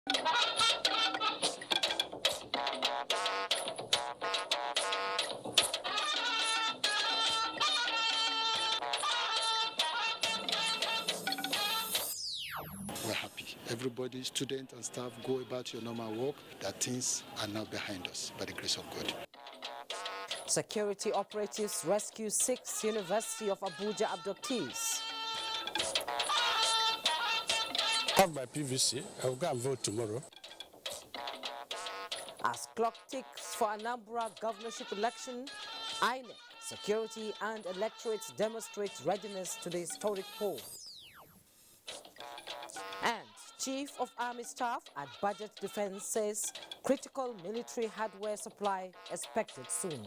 We're happy. Everybody, students and staff, go about your normal work. That things are now behind us by the grace of God. Security operatives rescue 6 University of Abuja abductees. I have my PVC. I will go and vote tomorrow. As clock ticks for Anambra governorship election, INEC, security and electorates demonstrate readiness to the historic poll. And Chief of Army Staff at Budget Defense says critical military hardware supply expected soon.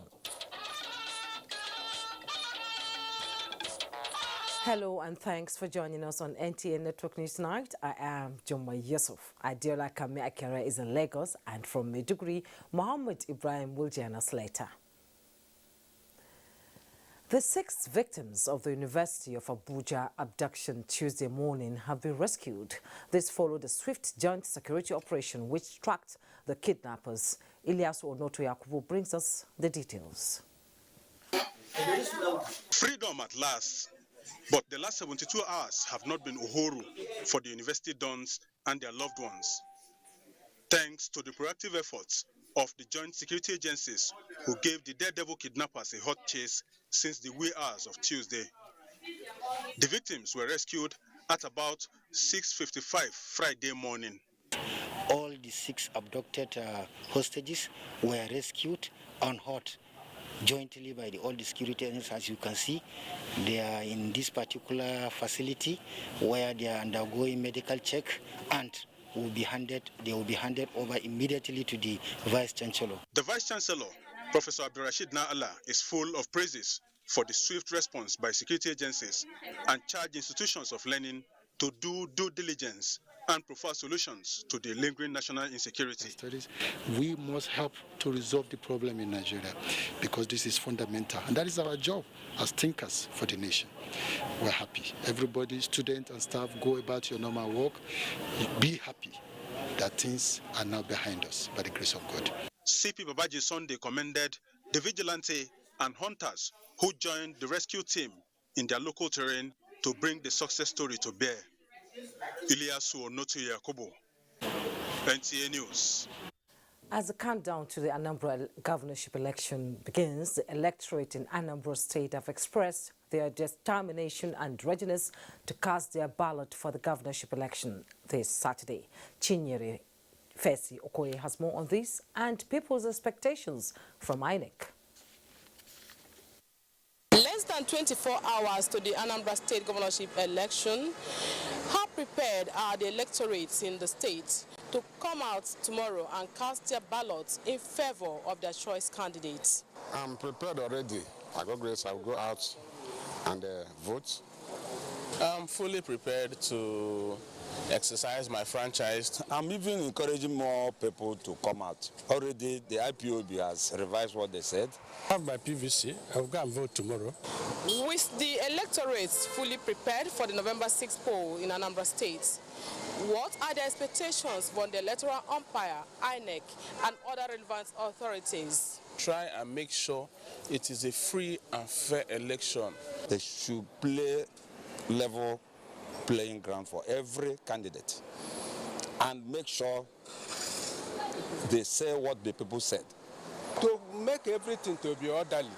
Hello and thanks for joining us on NTA Network News Tonight. I am Jumma Yusuf. Adiola Kame Akere is in Lagos, and from Maiduguri, Mohammed Ibrahim will join us later. The 6 victims of the University of Abuja abduction Tuesday morning have been rescued. This followed a swift joint security operation which tracked the kidnappers. Ilyasu Onoto Yakubu brings us the details. Freedom at last. But the last 72 hours have not been uhuru for the university dons and their loved ones. Thanks to the proactive efforts of the joint security agencies who gave the daredevil kidnappers a hot chase since the wee hours of Tuesday. The victims were rescued at about 6:55 Friday morning. All the 6 abducted hostages were rescued on hot jointly by all the security agents. As you can see, they are in this particular facility where they are undergoing medical check and they will be handed over immediately to the Vice Chancellor. The Vice Chancellor, Professor Abdurrashid Na'Allah, is full of praises for the swift response by security agencies and charged institutions of learning to do due diligence and provide solutions to the lingering national insecurity. We must help to resolve the problem in Nigeria because this is fundamental, and that is our job as thinkers for the nation. We're happy. Everybody, students and staff, go about your normal work. Be happy that things are now behind us by the grace of God. CP Babaji Sunday commended the vigilante and hunters who joined the rescue team in their local terrain to bring the success story to bear. Ilyasu Onoto Yakubu, NTA News. As the countdown to the Anambra governorship election begins, the electorate in Anambra State have expressed their determination and readiness to cast their ballot for the governorship election this Saturday. Chinyere Fesi Okoye has more on this and people's expectations from INEC. Less than 24 hours to the Anambra State governorship election. How prepared are the electorates in the state to come out tomorrow and cast their ballots in favor of their choice candidates? I'm prepared already. By God's grace, I will go out and vote. I'm fully prepared to exercise my franchise. I'm even encouraging more people to come out. Already, the IPOB has revised what they said. I have my PVC. I will go and vote tomorrow. With the electorates fully prepared for the November 6th poll in Anambra State, what are the expectations from the electoral umpire, INEC, and other relevant authorities? Try and make sure it is a free and fair election. They should play level playing ground for every candidate and make sure they say what the people said. To make everything to be orderly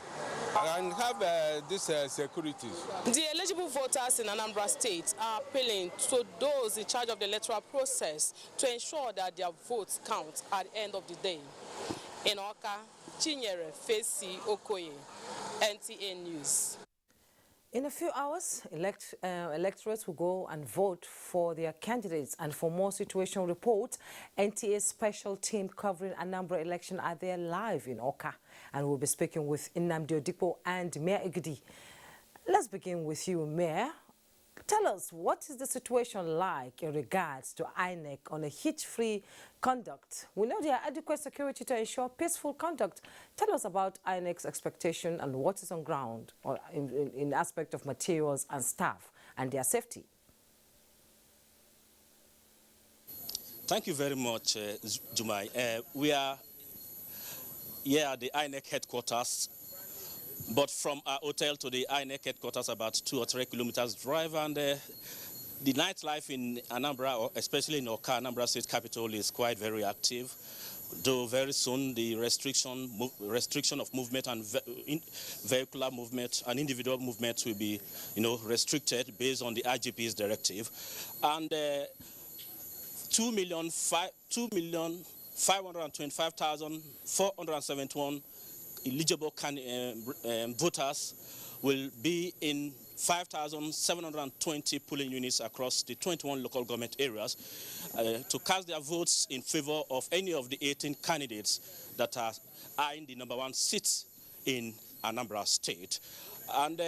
and have this security. The eligible voters in Anambra State are appealing to those in charge of the electoral process to ensure that their votes count at the end of the day. In Oka, Chinyere Fesi Okoye, NTA News. In a few hours, electorates will go and vote for their candidates. And for more situational report, NTA's special team covering Anambra election are there live in Oka. And we'll be speaking with Nnamdi Odipo and Mayor Igudi. Let's begin with you, Mayor. Tell us, what is the situation like in regards to INEC on a hitch-free conduct? We know there are adequate security to ensure peaceful conduct. Tell us about INEC's expectation and what is on ground or in aspect of materials and staff and their safety. Thank you very much, Jumai. We are here at the INEC headquarters, but from our hotel to the INEC headquarters about 2 or 3 kilometers drive, and the nightlife in Anambra, or especially in Oka, Anambra State capital, is quite very active. Though very soon the restriction of movement and vehicular movement and individual movement will be, restricted based on the IGP's directive, and 2,525,471 eligible voters will be in 5,720 polling units across the 21 local government areas to cast their votes in favor of any of the 18 candidates that are eyeing the #1 seat in Anambra State. And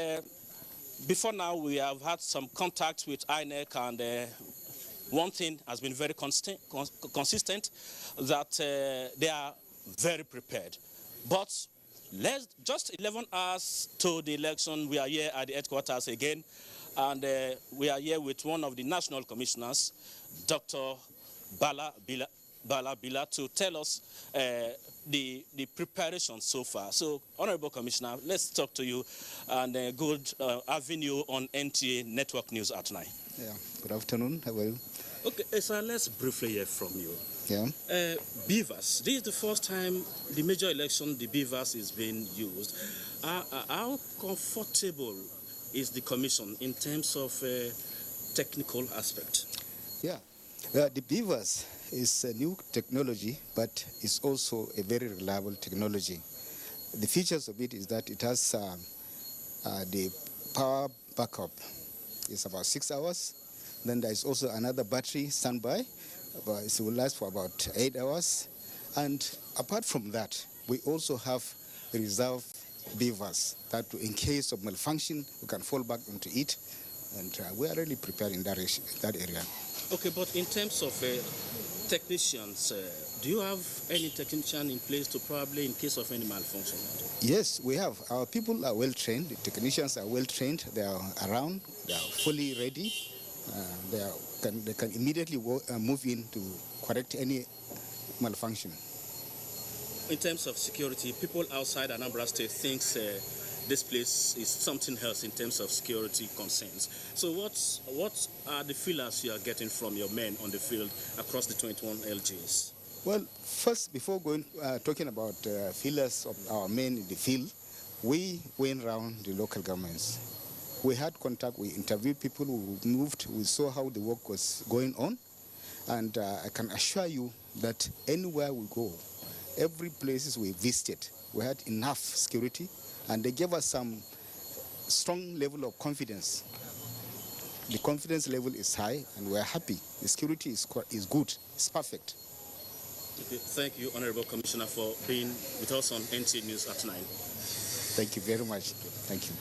before now, we have had some contact with INEC, and one thing has been very consistent, that they are very prepared. But just 11 hours to the election, we are here at the headquarters again, and we are here with one of the national commissioners, Dr. Bala Bila, to tell us the preparation so far. So, Honorable Commissioner, let's talk to you, and good having you on NTA Network News at 9. Yeah, good afternoon. How are you? Okay, so let's briefly hear from you. Yeah. Beavers. This is the first time the major election, the Beavers, is being used. How comfortable is the Commission in terms of technical aspect? Yeah. The Beavers is a new technology, but it's also a very reliable technology. The features of it is that it has the power backup. It's about 6 hours. Then there is also another battery standby. It will last for about 8 hours. And apart from that, we also have reserve beavers that in case of malfunction, we can fall back into it. And we are really prepared in that area. Okay, but in terms of technicians, do you have any technician in place to probably in case of any malfunction? Yes, we have. Our people are well trained. The technicians are well trained. They are around. They are fully ready. They can immediately move in to correct any malfunction. In terms of security, people outside Anambra State thinks this place is something else in terms of security concerns. So what are the feelers you are getting from your men on the field across the 21 LGs? Well, first, before talking about feelers of our men in the field, we went around the local governments. We had contact, we interviewed people who moved, we saw how the work was going on, and I can assure you that anywhere we go, every place we visited, we had enough security, and they gave us some strong level of confidence. The confidence level is high, and we're happy. The security is good, it's perfect. Okay, thank you, Honorable Commissioner, for being with us on NTA News at 9. Thank you very much. Thank you.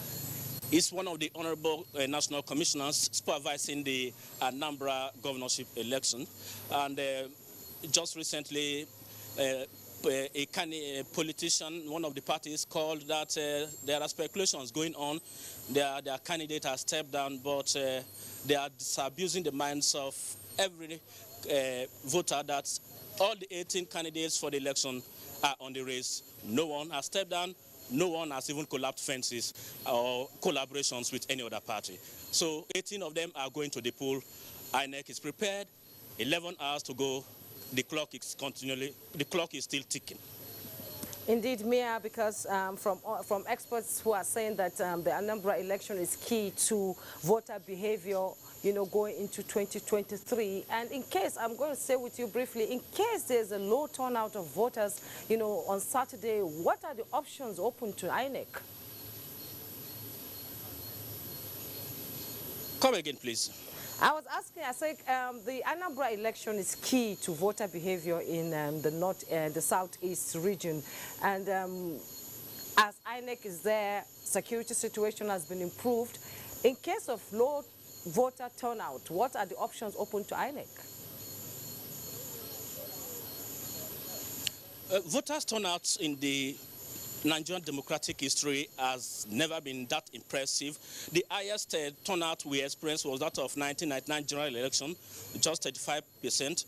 He's one of the honorable national commissioners supervising the Anambra governorship election. And just recently, a politician, one of the parties, called that there are speculations going on. Their candidate has stepped down, but they are disabusing the minds of every voter that all the 18 candidates for the election are on the race. No one has stepped down. No one has even collapsed fences or collaborations with any other party. So 18 of them are going to the poll. INEC is prepared. 11 hours to go. The clock is still ticking. Indeed, Mia, because from experts who are saying that the Anambra election is key to voter behavior, going into 2023. And in case, I'm going to say with you briefly, in case there's a low turnout of voters, on Saturday, what are the options open to INEC? Come again, please. I was asking, I said the Anambra election is key to voter behavior in the southeast region. And as INEC is there, security situation has been improved. In case of low voter turnout, what are the options open to INEC? Voters' turnout in the Nigerian democratic history has never been that impressive. The highest turnout we experienced was that of 1999 general election, just 35%.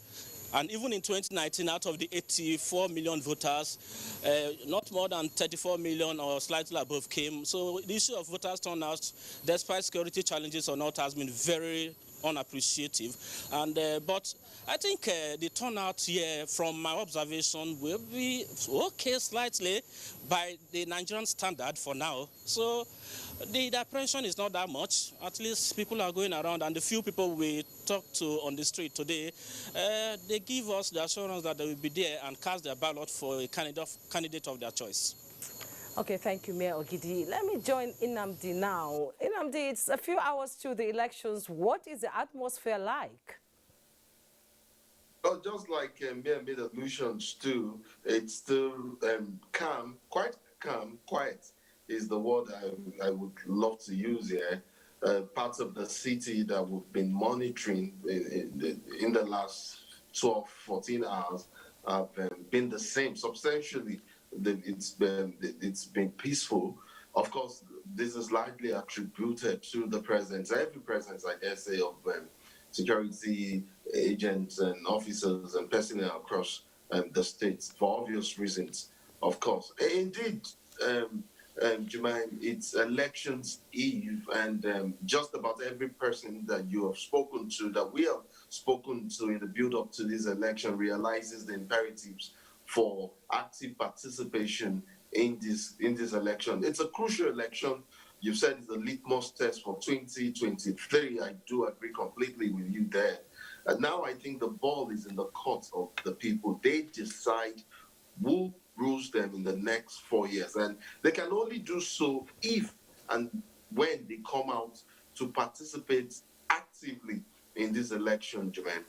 And even in 2019, out of the 84 million voters, not more than 34 million or slightly above came. So the issue of voters turnout, despite security challenges or not, has been very unappreciative. And but I think the turnout here, from my observation, will be okay slightly by the Nigerian standard for now. So the apprehension is not that much. At least people are going around, and the few people we talked to on the street today, they give us the assurance that they will be there and cast their ballot for a candidate of their choice. Okay, thank you, Mayor Ogidi. Let me join Inamdi now. Inamdi, it's a few hours to the elections. What is the atmosphere like? Well, just like Mayor made allusions to, it's still calm, quite calm, quiet is the word I would love to use here. Parts of the city that we've been monitoring in the last 12, 14 hours have been the same substantially. It's been peaceful. Of course, this is largely attributed to the presence, every presence, I dare say, of security agents and officers and personnel across the states for obvious reasons, of course. Indeed, Jermaine, it's elections eve, and just about every person that you have spoken to, that we have spoken to in the build-up to this election, realizes the imperatives for active participation in this election. It's a crucial election. You've said it's a litmus test for 2023. I do agree completely with you there. And now I think the ball is in the court of the people. They decide who rules them in the next 4 years. And they can only do so if and when they come out to participate actively in this election, Jermaine.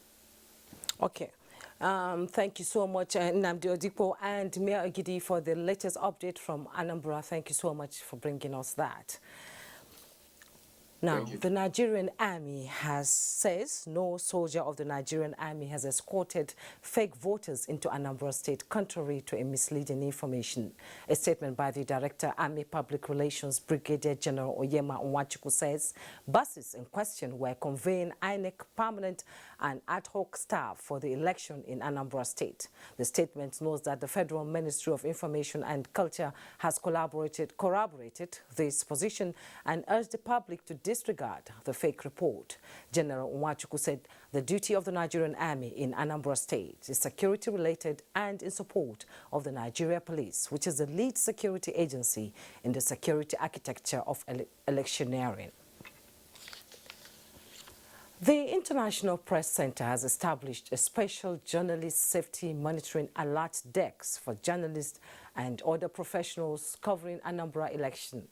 Okay. Thank you so much, Nnamdi Odipo and Mayor Ogidi, for the latest update from Anambra. Thank you so much for bringing us that. Now, the Nigerian Army says no soldier of the Nigerian Army has escorted fake voters into Anambra State, contrary to a misleading information. A statement by the Director, Army Public Relations, Brigadier General Oyema Nwachukwu, says buses in question were conveying INEC permanent and ad hoc staff for the election in Anambra State. The statement notes that the Federal Ministry of Information and Culture has corroborated this position and urged the public to disregard the fake report. General Nwachukwu said the duty of the Nigerian Army in Anambra State is security-related and in support of the Nigeria Police, which is the lead security agency in the security architecture of electioneering. The International Press Center has established a special journalist safety monitoring alert desk for journalists and other professionals covering Anambra election.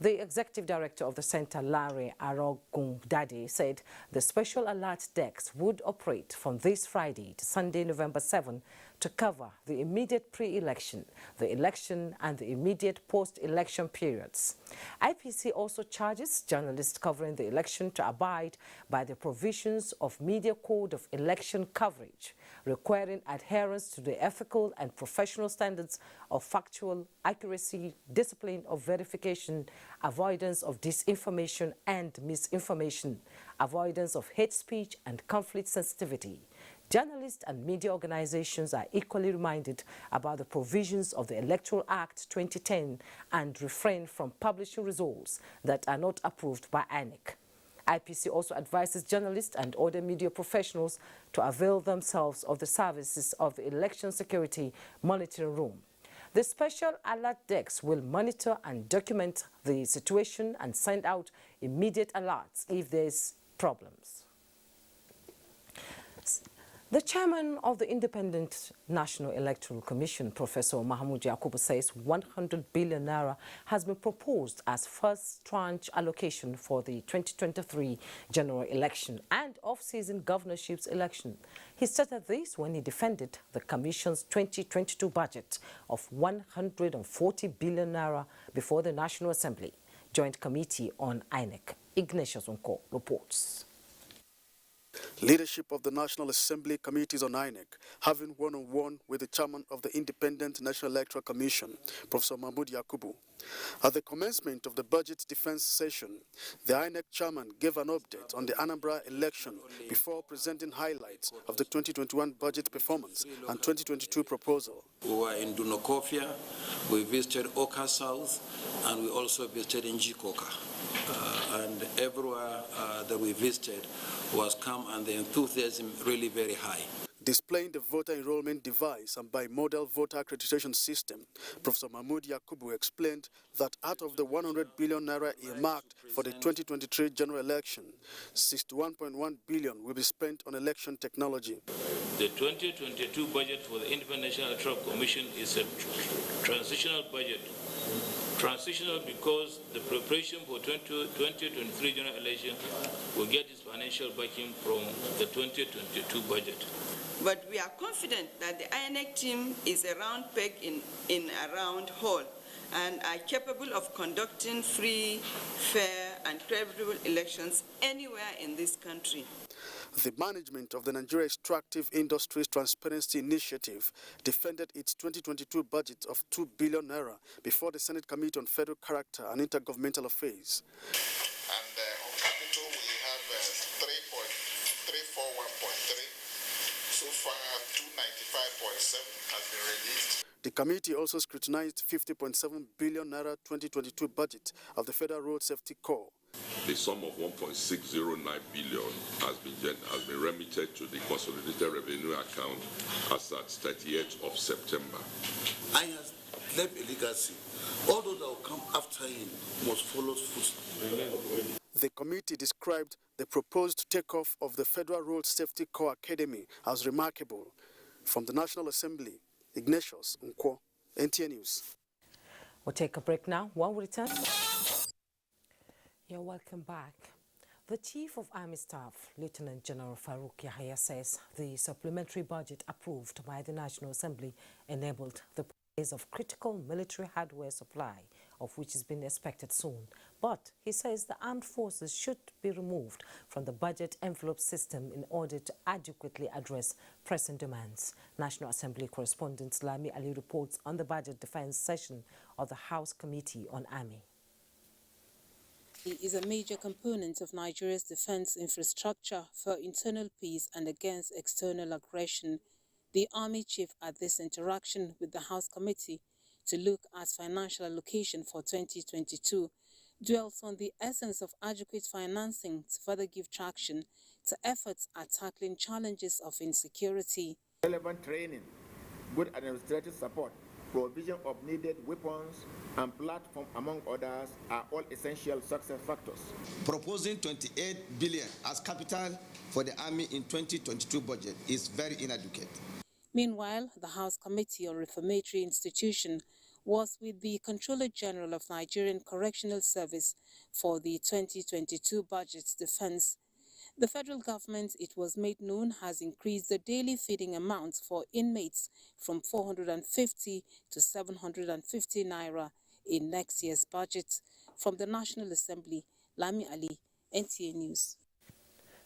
The executive director of the center, Larry Arogundade, said the special alert desk would operate from this Friday to Sunday, November 7, to cover the immediate pre-election, the election, and the immediate post-election periods. IPC also charges journalists covering the election to abide by the provisions of Media Code of Election Coverage, requiring adherence to the ethical and professional standards of factual accuracy, discipline of verification, avoidance of disinformation and misinformation, avoidance of hate speech and conflict sensitivity. Journalists and media organizations are equally reminded about the provisions of the Electoral Act 2010 and refrain from publishing results that are not approved by INEC. IPC also advises journalists and other media professionals to avail themselves of the services of the Election Security Monitoring Room. The special alert desk will monitor and document the situation and send out immediate alerts if there's problems. The chairman of the Independent National Electoral Commission, Professor Mahmoud Yakubu, says 100 billion naira has been proposed as first tranche allocation for the 2023 general election and off-season governorships election. He stated this when he defended the Commission's 2022 budget of 140 billion naira before the National Assembly Joint Committee on INEC. Ignatius Unko reports. Leadership of the National Assembly Committees on INEC, having one-on-one with the chairman of the Independent National Electoral Commission, Professor Mahmoud Yakubu. At the commencement of the budget defense session, the INEC chairman gave an update on the Anambra election before presenting highlights of the 2021 budget performance and 2022 proposal. We were in Dunokofia, we visited Oka South, and we also visited Njikoka. And everywhere that we visited was calm and the enthusiasm really very high. Displaying the voter enrollment device and bimodal voter accreditation system, Professor Mahmoud Yakubu explained that out of the 100 billion naira earmarked for the 2023 general election, 61.1 billion will be spent on election technology. The 2022 budget for the Independent National Electoral Commission is a transitional budget. Transitional because the preparation for 2023 general election will get its financial backing from the 2022 budget. But we are confident that the INEC team is a round peg in a round hole and are capable of conducting free, fair, and credible elections anywhere in this country. The management of the Nigeria Extractive Industries Transparency Initiative defended its 2022 budget of 2 billion naira before the Senate Committee on Federal Character and Intergovernmental Affairs. And on capital, we have 341.3. So far, 295.7 has been released. The committee also scrutinized 50.7 billion naira 2022 budget of the Federal Road Safety Corps. The sum of 1.609 billion has been remitted to the Consolidated Revenue Account as at 30th of September. I has left a legacy. All those that will come after him must follow footsteps. The committee described the proposed takeoff of the Federal Road Safety Corps Academy as remarkable. From the National Assembly, Ignatius Nkwo, NTA News. We'll take a break now. When we return, you're welcome back. The Chief of Army Staff, Lieutenant General Farouk Yahya, says the supplementary budget approved by the National Assembly enabled the purchase of critical military hardware supply, of which is being expected soon. But he says the armed forces should be removed from the budget envelope system in order to adequately address pressing demands. National Assembly correspondent Lami Ali reports on the budget defense session of the House Committee on Army. It is a major component of Nigeria's defense infrastructure for internal peace and against external aggression. The Army Chief at this interaction with the House Committee to look at financial allocation for 2022 dwells on the essence of adequate financing to further give traction to efforts at tackling challenges of insecurity. Relevant training, good administrative support, provision of needed weapons and platform, among others, are all essential success factors. Proposing 28 billion as capital for the Army in 2022 budget is very inadequate. Meanwhile, the House Committee on Reformatory Institution was with the Controller General of Nigerian Correctional Service for the 2022 budget defense. The federal government, it was made known, has increased the daily feeding amount for inmates from 450 to 750 naira in next year's budget. From the National Assembly, Lami Ali, NTA News.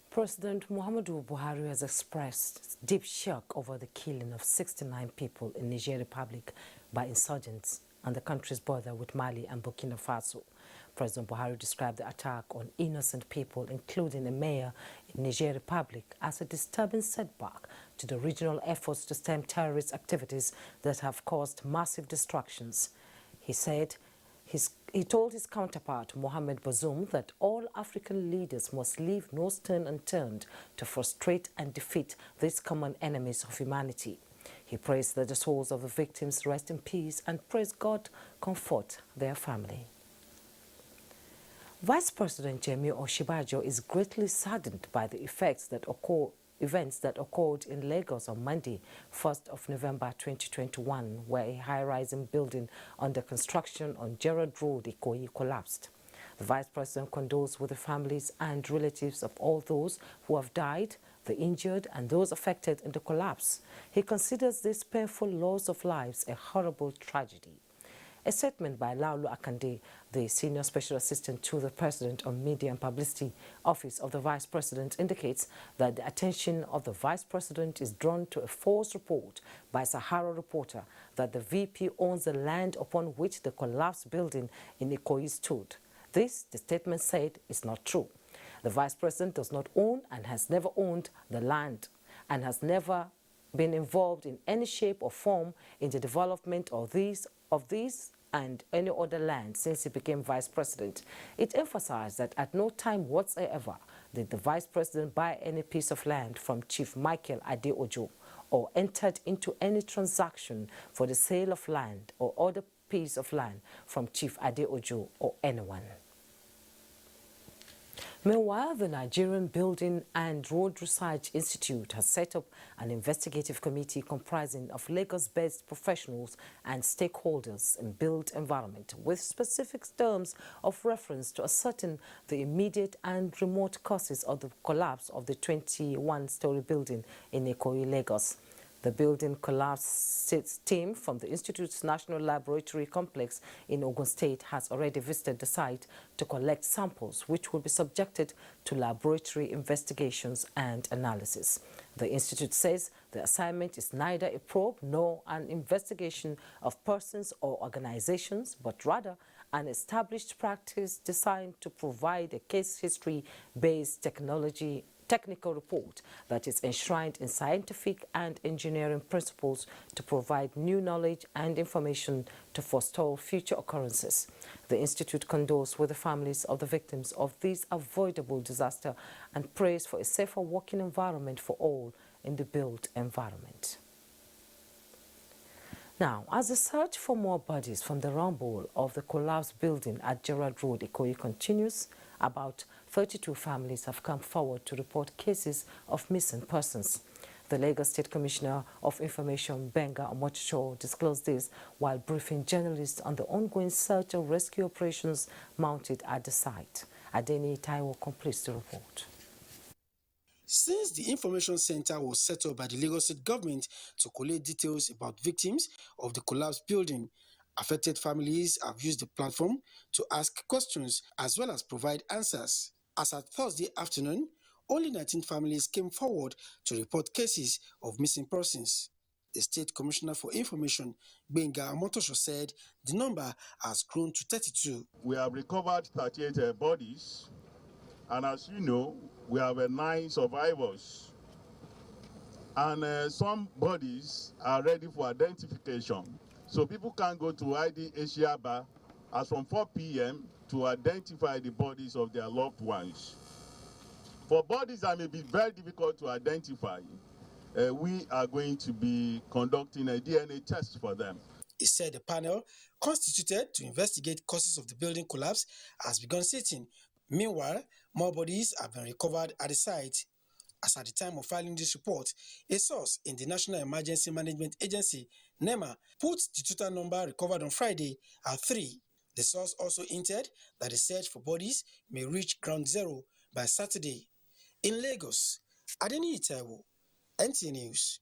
President Muhammadu Buhari has expressed deep shock over the killing of 69 people in Niger Republic by insurgents on the country's border with Mali and Burkina Faso. President Buhari described the attack on innocent people, including a mayor in Niger Republic, as a disturbing setback to the regional efforts to stem terrorist activities that have caused massive destructions. He said he told his counterpart, Mohamed Bazoum, that all African leaders must leave no stone unturned to frustrate and defeat these common enemies of humanity. He prays that the souls of the victims rest in peace and prays God comfort their family. Vice President Yemi Osinbajo is greatly saddened by the events that occurred in Lagos on Monday, 1st of November 2021, where a high-rising building under construction on Gerrard Road, Ikoyi, collapsed. The Vice President condoles with the families and relatives of all those who have died, the injured, and those affected in the collapse. He considers this painful loss of lives a horrible tragedy. A statement by Laulu Akande, the Senior Special Assistant to the President on Media and Publicity Office of the Vice President, indicates that the attention of the Vice President is drawn to a false report by Sahara Reporter that the VP owns the land upon which the collapsed building in Ikoyi stood. This, the statement said, is not true. The Vice President does not own and has never owned the land and has never been involved in any shape or form in the development of these and any other land since he became Vice President. It emphasized that at no time whatsoever did the Vice President buy any piece of land from Chief Michael Adeojo or entered into any transaction for the sale of land or other piece of land from Chief Adeojo or anyone. Meanwhile, the Nigerian Building and Road Research Institute has set up an investigative committee comprising of Lagos-based professionals and stakeholders in built environment with specific terms of reference to ascertain the immediate and remote causes of the collapse of the 21-story building in Ikoyi, Lagos. The building collapse team from the Institute's National Laboratory Complex in Ogun State has already visited the site to collect samples which will be subjected to laboratory investigations and analysis. The Institute says the assignment is neither a probe nor an investigation of persons or organizations, but rather an established practice designed to provide a case history-based technical report that is enshrined in scientific and engineering principles to provide new knowledge and information to forestall future occurrences. The Institute condoles with the families of the victims of this avoidable disaster and prays for a safer working environment for all in the built environment. Now, as the search for more bodies from the rubble of the collapsed building at Gerrard Road, Ikoyi continues, about 32 families have come forward to report cases of missing persons. The Lagos State Commissioner of Information, Benga Omochicho, disclosed this while briefing journalists on the ongoing search and rescue operations mounted at the site. Adeni Taiwo completes the report. Since the information center was set up by the Lagos State government to collate details about victims of the collapsed building, affected families have used the platform to ask questions as well as provide answers. As at Thursday afternoon, only 19 families came forward to report cases of missing persons. The State Commissioner for Information, Benga Omochicho, said the number has grown to 32. We have recovered 38 bodies, and as you know, we have 9 survivors. And some bodies are ready for identification. So people can go to ID Asiaba as from 4 p.m. to identify the bodies of their loved ones. For bodies that may be very difficult to identify, we are going to be conducting a DNA test for them. He said the panel, constituted to investigate causes of the building collapse, has begun sitting. Meanwhile, more bodies have been recovered at the site. As at the time of filing this report, a source in the National Emergency Management Agency, NEMA, put the total number recovered on Friday at 3. The source also hinted that the search for bodies may reach ground zero by Saturday. In Lagos, Adeni Taiwo, NTA News.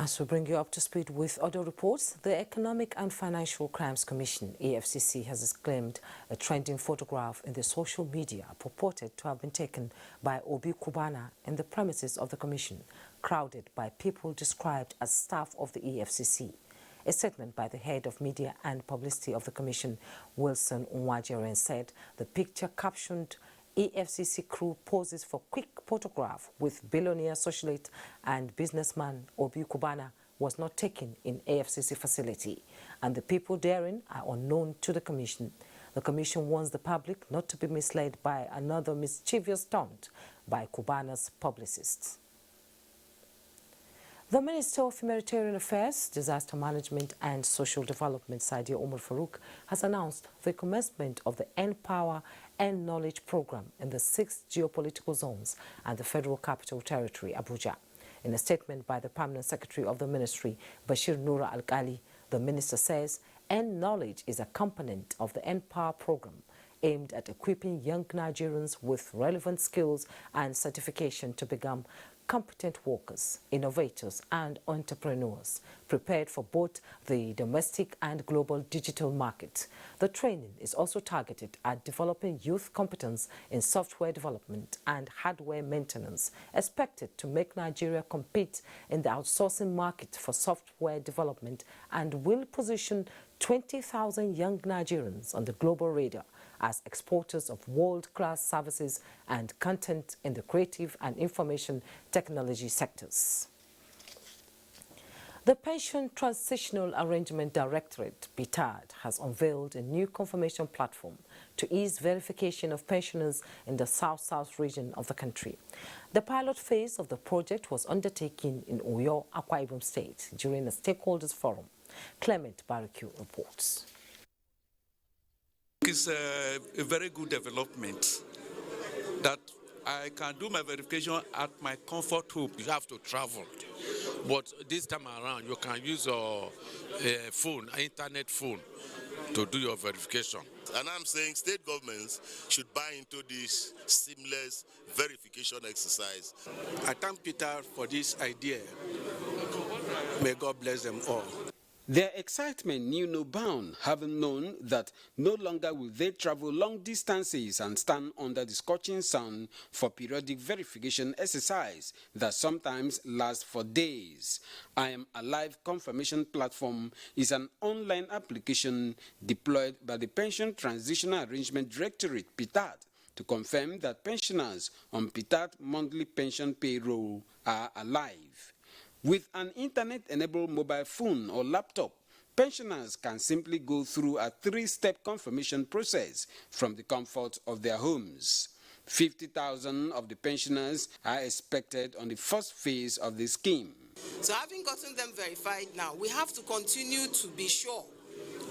As we bring you up to speed with other reports, the Economic and Financial Crimes Commission, EFCC, has exclaimed a trending photograph in the social media purported to have been taken by Obi Kubana in the premises of the commission, crowded by people described as staff of the EFCC. A statement by the head of media and publicity of the commission, Wilson Nwajeren, said the picture captioned EFCC crew poses for quick photograph with billionaire socialite and businessman Obi Kubana was not taken in AFCC facility, and the people therein are unknown to the commission. The commission warns the public not to be misled by another mischievous stunt by Kubana's publicists. The Minister of Humanitarian Affairs, Disaster Management and Social Development, Saidia Umar Farouk, has announced the commencement of the End Power and Knowledge program in the 6 geopolitical zones and the Federal Capital Territory, Abuja. In a statement by the Permanent Secretary of the Ministry, Bashir Noura Al-Ghali, the Minister says End Knowledge is a component of the End Power program aimed at equipping young Nigerians with relevant skills and certification to become competent workers, innovators and entrepreneurs prepared for both the domestic and global digital market. The training is also targeted at developing youth competence in software development and hardware maintenance, expected to make Nigeria compete in the outsourcing market for software development, and will position 20,000 young Nigerians on the global radar as exporters of world-class services and content in the creative and information technology sectors. The Pension Transitional Arrangement Directorate, PTAD, has unveiled a new confirmation platform to ease verification of pensioners in the South-South region of the country. The pilot phase of the project was undertaken in Uyo, Akwa Ibom State during a stakeholders forum. Clement Barbecue reports. It's a very good development that I can do my verification at my comfort home. You have to travel, but this time around you can use your phone, internet phone, to do your verification. And I'm saying state governments should buy into this seamless verification exercise. I thank Peter for this idea. May God bless them all. Their excitement knew no bound, having known that no longer will they travel long distances and stand under the scorching sun for periodic verification exercise that sometimes lasts for days. I Am Alive Confirmation Platform is an online application deployed by the Pension Transitional Arrangement Directorate, PTAD, to confirm that pensioners on PTAD monthly pension payroll are alive. With an internet-enabled mobile phone or laptop, pensioners can simply go through a three-step confirmation process from the comfort of their homes. 50,000 of the pensioners are expected on the first phase of the scheme. So having gotten them verified now, we have to continue to be sure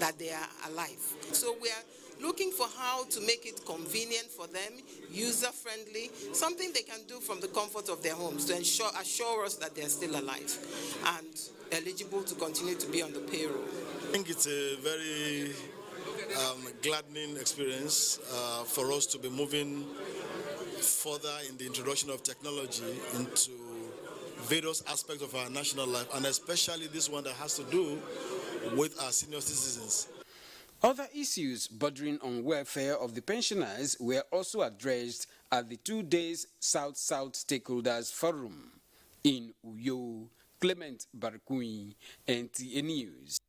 that they are alive. So we are looking for how to make it convenient for them, user-friendly, something they can do from the comfort of their homes to assure us that they're still alive and eligible to continue to be on the payroll. I think it's a very gladdening experience for us to be moving further in the introduction of technology into various aspects of our national life, and especially this one that has to do with our senior citizens. Other issues bordering on welfare of the pensioners were also addressed at the 2 days South-South Stakeholders Forum. In Uyo, Clement Barkui, NTA News.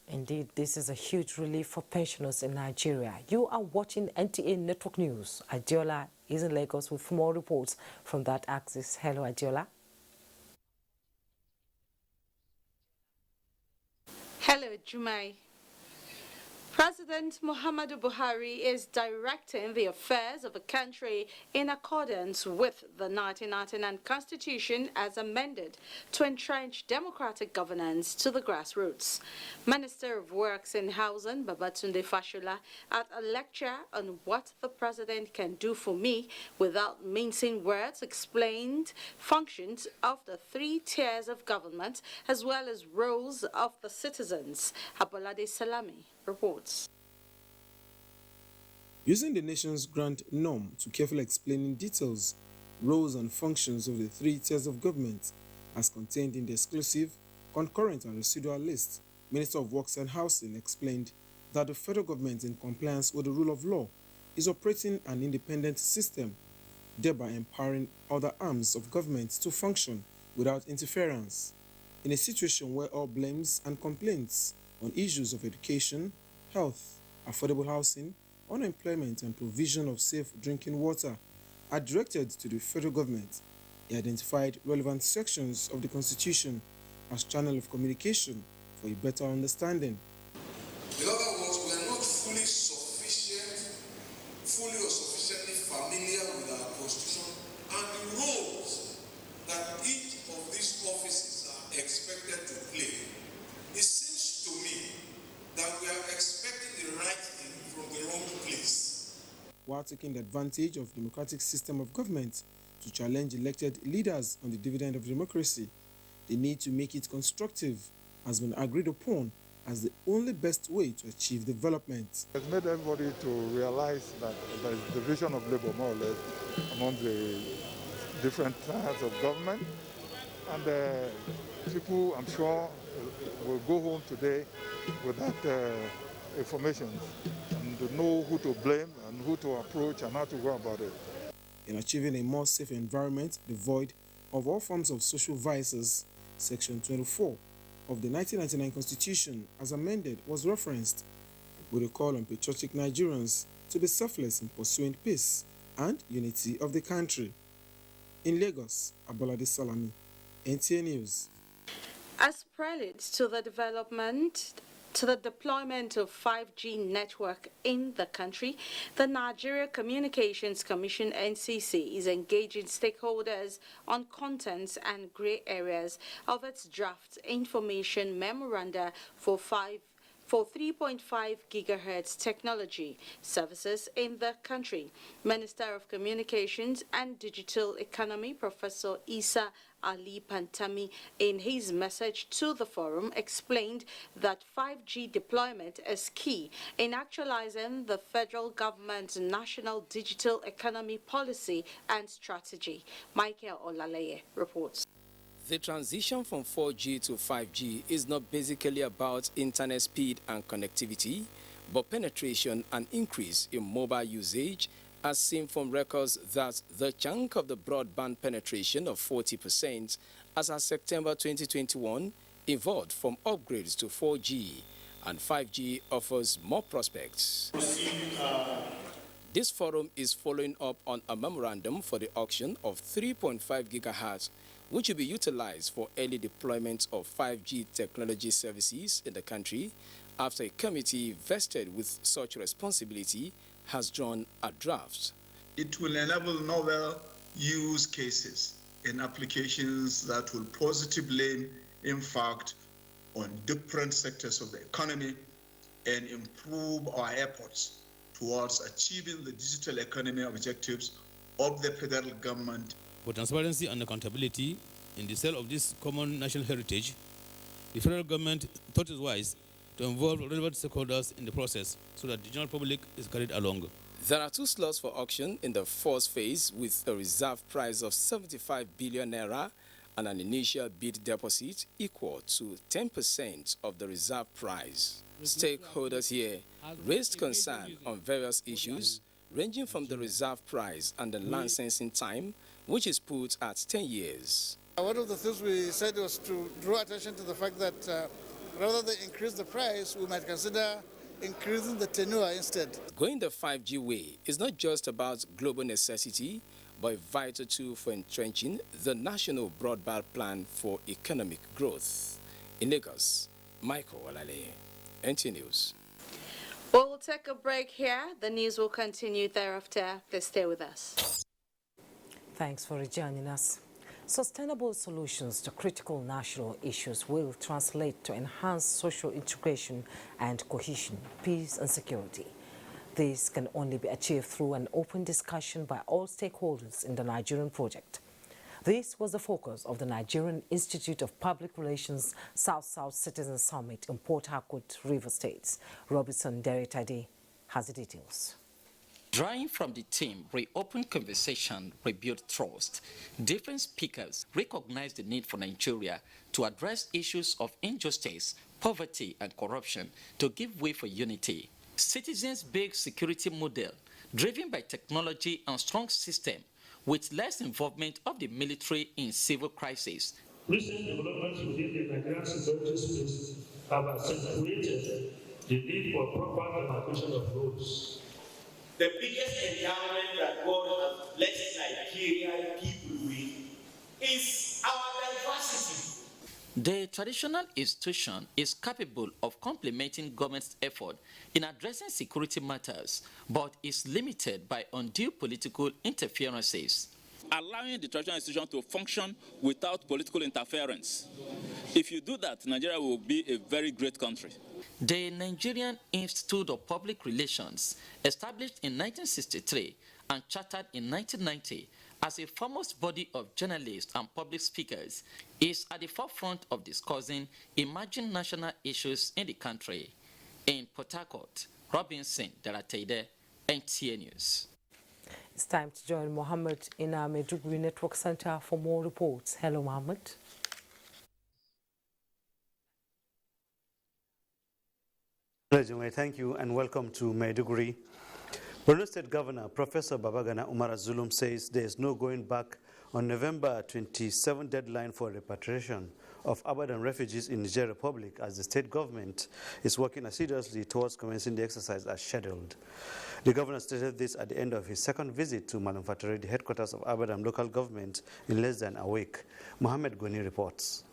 Indeed, this is a huge relief for pensioners in Nigeria. You are watching NTA Network News. Adiola is in Lagos with more reports from that axis. Hello, Adiola. Hello, Jumai. President Muhammadu Buhari is directing the affairs of the country in accordance with the 1999 Constitution as amended to entrench democratic governance to the grassroots. Minister of Works and Housing Babatunde Fashola, at a lecture on what the president can do for me without mincing words, explained functions of the 3 tiers of government as well as roles of the citizens. Abolade Salami reports. Using the nation's grand norm to carefully explain in details roles and functions of the 3 tiers of government as contained in the exclusive, concurrent and residual list, Minister of Works and Housing explained that the federal government, in compliance with the rule of law, is operating an independent system, thereby empowering other arms of government to function without interference. In a situation where all blames and complaints on issues of education, health, affordable housing, unemployment and provision of safe drinking water are directed to the federal government, he identified relevant sections of the Constitution as channel of communication for a better understanding. In other words, we are not fully or sufficiently familiar with our Constitution and the roles that each of these offices are expected to play. It seems to me that we are expecting the right thing from the wrong place. While taking advantage of the democratic system of government to challenge elected leaders on the dividend of democracy, the need to make it constructive has been agreed upon as the only best way to achieve development. It's made everybody to realize that there is division of labor, more or less, among the different types of government. And people, I'm sure, will go home today with that information and to know who to blame and who to approach and how to go about it. In achieving a more safe environment devoid of all forms of social vices, Section 24 of the 1999 Constitution, as amended, was referenced, with a call on patriotic Nigerians to be selfless in pursuing peace and unity of the country. In Lagos, Abolade Salami, NTA News. As prelude to the deployment of 5G network in the country, the Nigeria Communications Commission (NCC) is engaging stakeholders on contents and grey areas of its draft information memoranda for 3.5 gigahertz technology services in the country. Minister of Communications and Digital Economy, Professor Isa Ali Pantami, in his message to the forum, explained that 5G deployment is key in actualizing the federal government's national digital economy policy and strategy. Michael Olaleye reports. The transition from 4G to 5G is not basically about internet speed and connectivity, but penetration and increase in mobile usage, as seen from records that the chunk of the broadband penetration of 40% as of September 2021 evolved from upgrades to 4G, and 5G offers more prospects. This forum is following up on a memorandum for the auction of 3.5 gigahertz, which will be utilized for early deployment of 5G technology services in the country, after a committee vested with such responsibility has drawn a draft. It will enable novel use cases and applications that will positively impact on different sectors of the economy and improve our efforts towards achieving the digital economy objectives of the federal government. For transparency and accountability in the sale of this common national heritage, the federal government thought it wise to involve relevant stakeholders in the process so that the general public is carried along. There are 2 slots for auction in the first phase, with a reserve price of 75 billion naira and an initial bid deposit equal to 10% of the reserve price. Stakeholders here raised concern on various issues, ranging from the reserve price and the licensing time, which is put at 10 years. One of the things we said was to draw attention to the fact that rather than increase the price, we might consider increasing the tenure instead. Going the 5G way is not just about global necessity, but a vital tool for entrenching the national broadband plan for economic growth. In Lagos, Michael Olaleye, NTA News. We'll take a break here. The news will continue thereafter. Please stay with us. Thanks for joining us. Sustainable solutions to critical national issues will translate to enhanced social integration and cohesion, peace and security. This can only be achieved through an open discussion by all stakeholders in the Nigerian project. This was the focus of the Nigerian Institute of Public Relations South-South Citizen Summit in Port Harcourt, Rivers State. Robinson Deretade has the details. Drawing from the theme, Reopen Conversation, Rebuild Trust, different speakers recognized the need for Nigeria to address issues of injustice, poverty, and corruption to give way for unity. Citizens-based security model, driven by technology and strong system, with less involvement of the military in civil crisis. Recent developments within the Nigerian security space have accentuated the need for proper demarcation of roles. The biggest endowment that God has blessed Nigerian people with is our diversity. The traditional institution is capable of complementing government's effort in addressing security matters, but is limited by undue political interferences. Allowing the traditional institution to function without political interference. If you do that, Nigeria will be a very great country. The Nigerian Institute of Public Relations, established in 1963 and chartered in 1990 as a foremost body of journalists and public speakers, is at the forefront of discussing emerging national issues in the country. In Port Harcourt, Robinson Deratede, NTA News. It's time to join Mohammed in our Maiduguri Network Center for more reports. Hello, Mohammed. Thank you and welcome to Maiduguri. Borno State Governor Professor Babagana Umar Zulum says there is no going back on November 27 deadline for repatriation of Abadan refugees in Niger Republic, as the state government is working assiduously towards commencing the exercise as scheduled. The governor stated this at the end of his second visit to Malam Fatori, the headquarters of Abadan local government, in less than a week. Mohammed Goni reports.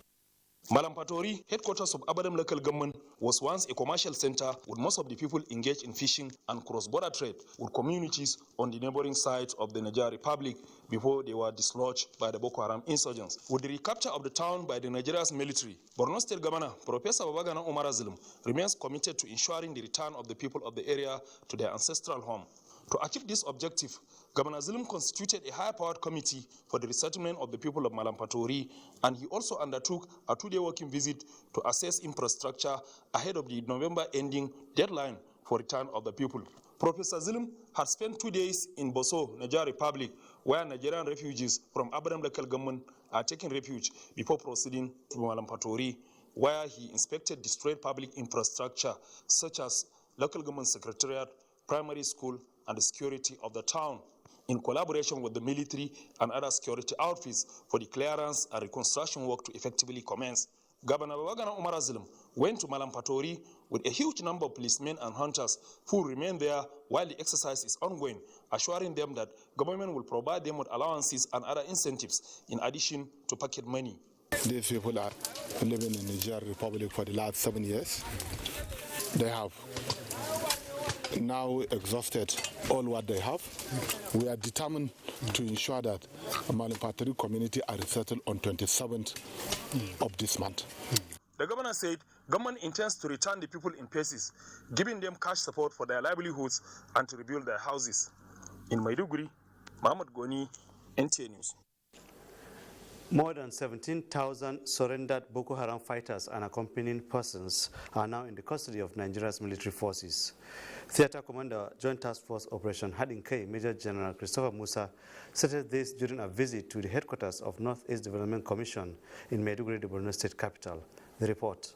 Malam Fatori, headquarters of Abadam local government, was once a commercial center with most of the people engaged in fishing and cross-border trade with communities on the neighboring sides of the Niger Republic before they were dislodged by the Boko Haram insurgents. With the recapture of the town by the Nigeria's military, Borno State Governor Professor Babagana Umar Zulum remains committed to ensuring the return of the people of the area to their ancestral home. To achieve this objective, Governor Zulum constituted a high-powered committee for the resettlement of the people of Malam Fatori, and he also undertook a two-day working visit to assess infrastructure ahead of the November ending deadline for return of the people. Professor Zulum had spent 2 days in Boso, Niger Republic, where Nigerian refugees from Abadam local government are taking refuge before proceeding to Malam Fatori, where he inspected destroyed public infrastructure such as local government secretariat, primary school, and the security of the town, in collaboration with the military and other security outfits for the clearance and reconstruction work to effectively commence. Governor Babagana Umar Zulum went to Malam Fatori with a huge number of policemen and hunters who remain there while the exercise is ongoing, assuring them that government will provide them with allowances and other incentives in addition to pocket money. These people are living in Niger Republic for the last 7 years. They have now exhausted all what they have. We are determined to ensure that Malam Fatori community are resettled on 27th of this month. The governor said government intends to return the people in pieces, giving them cash support for their livelihoods and to rebuild their houses. In Maiduguri, Mohammed Goni, NTA News. More than 17,000 surrendered Boko Haram fighters and accompanying persons are now in the custody of Nigeria's military forces. Theater Commander Joint Task Force Operation Hadinkai Major General Christopher Musa stated this during a visit to the headquarters of North-East Development Commission in Maiduguri, the Borno State capital. The report.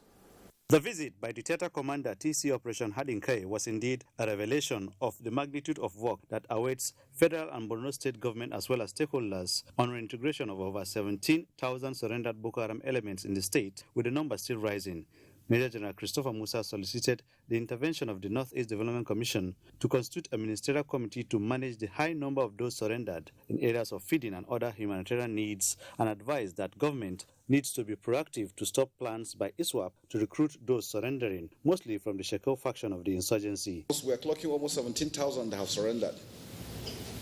The visit by the Theater Commander TC Operation Hadinkai was indeed a revelation of the magnitude of work that awaits federal and Borno State government as well as stakeholders on reintegration of over 17,000 surrendered Boko Haram elements in the state, with the number still rising. Major General Christopher Musa solicited the intervention of the North-East Development Commission to constitute a ministerial committee to manage the high number of those surrendered in areas of feeding and other humanitarian needs, and advised that government needs to be proactive to stop plans by ISWAP to recruit those surrendering, mostly from the Shekau faction of the insurgency. We are clocking almost 17,000 that have surrendered.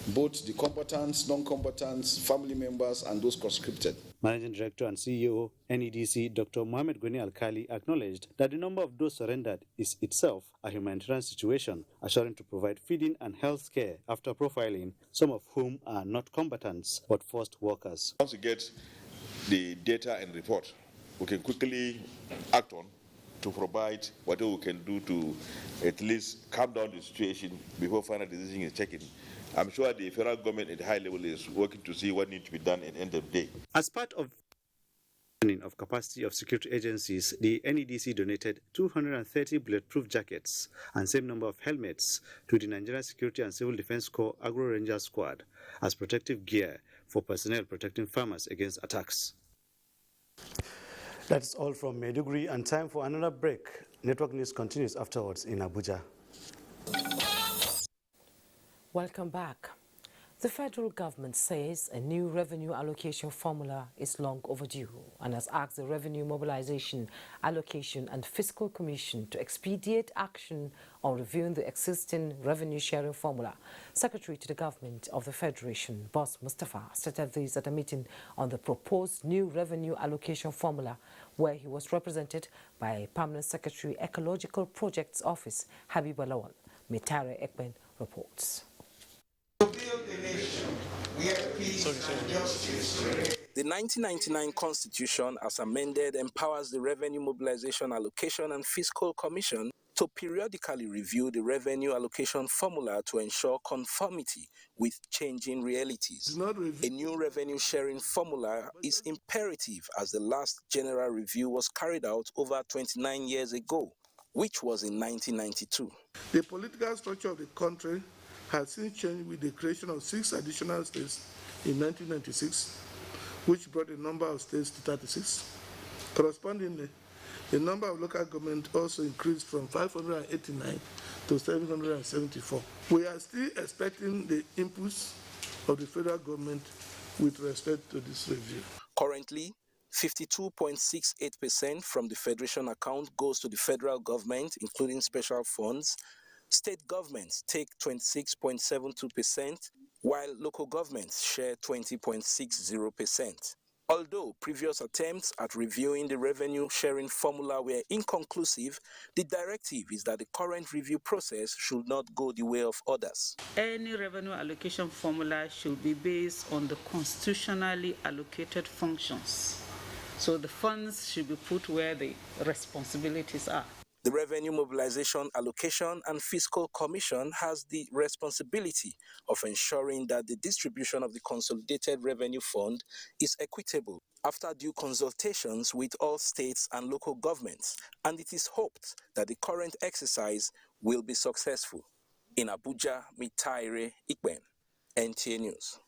Both the combatants, non-combatants, family members, and those conscripted. Managing Director and CEO, NEDC, Dr. Mohamed Goni Alkali, acknowledged that the number of those surrendered is itself a humanitarian situation, assuring to provide feeding and health care after profiling, some of whom are not combatants but forced workers. Once we get the data and report, we can quickly act on to provide whatever we can do to at least calm down the situation before final decision is taken. I'm sure the federal government at the high level is working to see what needs to be done at the end of the day. As part of capacity of security agencies, the NEDC donated 230 bulletproof jackets and same number of helmets to the Nigerian Security and Civil Defense Corps Agro Ranger Squad as protective gear for personnel protecting farmers against attacks. That's all from Maiduguri, and time for another break. Network News continues afterwards in Abuja. Welcome back. The federal government says a new revenue allocation formula is long overdue and has asked the Revenue Mobilization, Allocation and Fiscal Commission to expedite action on reviewing the existing revenue sharing formula. Secretary to the Government of the Federation, Boss Mustafa, stated this at a meeting on the proposed new revenue allocation formula, where he was represented by Permanent Secretary, Ecological Projects Office, Habib Alawal. Mitare Ekben reports. The 1999 Constitution, as amended, empowers the Revenue Mobilization, Allocation and Fiscal Commission to periodically review the revenue allocation formula to ensure conformity with changing realities. A new revenue sharing formula is imperative as the last general review was carried out over 29 years ago, which was in 1992. The political structure of the country has since changed with the creation of 6 additional states in 1996, which brought the number of states to 36. Correspondingly, the number of local governments also increased from 589 to 774. We are still expecting the inputs of the federal government with respect to this review. Currently, 52.68% from the federation account goes to the federal government, including special funds. State governments take 26.72%, while local governments share 20.60%. Although previous attempts at reviewing the revenue sharing formula were inconclusive, the directive is that the current review process should not go the way of others. Any revenue allocation formula should be based on the constitutionally allocated functions. So the funds should be put where the responsibilities are. The Revenue Mobilization Allocation and Fiscal Commission has the responsibility of ensuring that the distribution of the Consolidated Revenue Fund is equitable after due consultations with all states and local governments, and it is hoped that the current exercise will be successful. In Abuja, Mitaire Ikben, NTA News.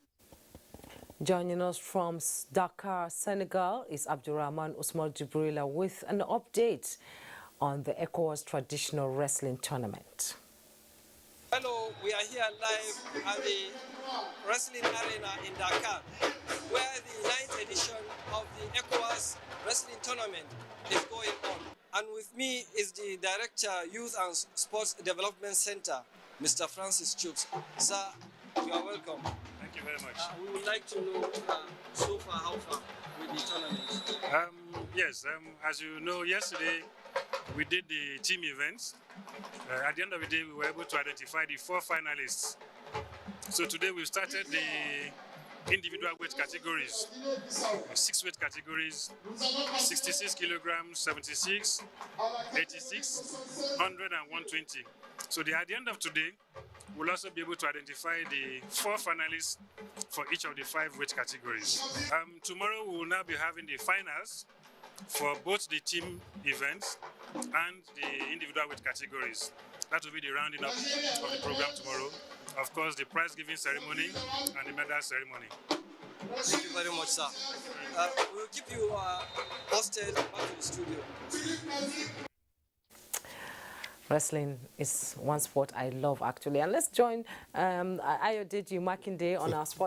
Joining us from Dakar, Senegal is Abdurrahman Usman Jibrila with an update on the ECOWAS Traditional Wrestling Tournament. Hello, we are here live at the Wrestling Arena in Dakar, where the 9th edition of the ECOWAS Wrestling Tournament is going on. And with me is the Director, Youth and Sports Development Center, Mr. Francis Chooks. Sir, you are welcome. Thank you very much. We would like to know so far how far with the tournament. Yes, as you know, yesterday we did the team events. At the end of the day, we were able to identify the 4 finalists. So today we've started the individual weight categories, 6 weight categories, 66 kilograms, 76, 86, 100 and 120. So at the end of today, we'll also be able to identify the 4 finalists for each of the 5 weight categories. Tomorrow we will now be having the finals for both the team events and the individual weight categories. That will be the rounding up of the program tomorrow. Of course, the prize giving ceremony and the medal ceremony. Thank you very much, sir. We'll keep you posted back to the studio. Wrestling is one sport I love, actually. And let's join Ayodeji Makinde on our sport